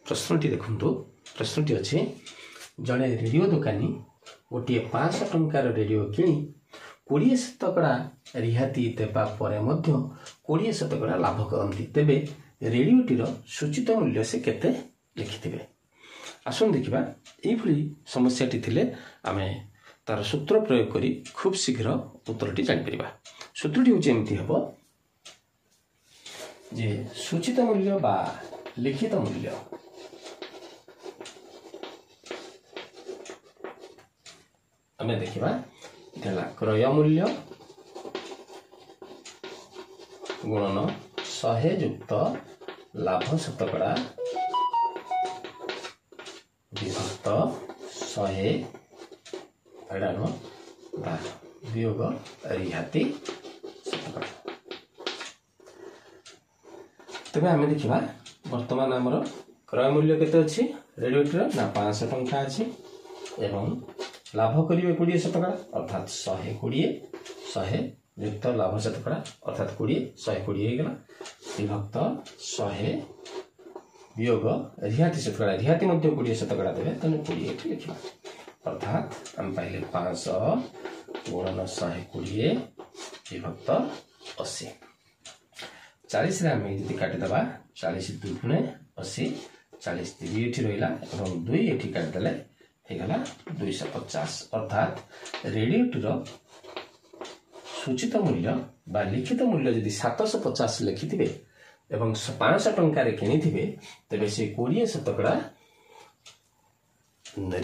प्रश्नटी देखु प्रश्नटी अच्छे जड़े रेडियो दुकानी गोटे 500 टंकार रेडियो किणी 20% रिहाती देवा परे मध्य 20% लाभ करती तेबे रेडियोटीर सूचित मूल्य से केते लिखिथिबे। आसन देखिबा एभली समस्याटी थिले आमे तार सूत्र प्रयोग करी खूब शीघ्र उत्तरटी जानि परिबा। सूत्रटी होचे एमती हबो जे सूचित मूल्य बा लिखित मूल्य आमे देखिबा इथला क्रय मूल्य गुणन 100 युक्त लाभ शतकड़ा विभक्त 100 एडानो वियोग रिहाती शतकड़ा। तबे आमे देखिबा वर्तमान हमर क्रय मूल्य केते अछि रेडियोटर ना 500 टंका अछि एवं लाभ करिवे 20 शतकड़ा अर्थात 100 युक्त लाभ शतकड़ा अर्थात 120 गला विभक्त 100 वियोग रिहाती शतकड़ा रिहाती मध्य 20 शतकड़ा देबे तने 20 एठी लिखिबा अर्थात हम पाइले 500 गुणन 120 विभक्त 80 40 रे हम यदि काटि दबा 40 2 गुणे 80 40 3 एठी रहिला एवं 2 एठी काटि देले हेगला 250 अर्थात रेडियोटीर सूचित मूल्य बा लिखित मूल्य यदि 750 लिखिथिबे एवं 500 टंका किनिथिबे तेबे से 20 शतकड़ा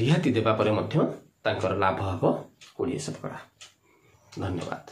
रिहाती देबा परे मध्य तांकर लाभ हबो 20 शतकड़ा। धन्यवाद।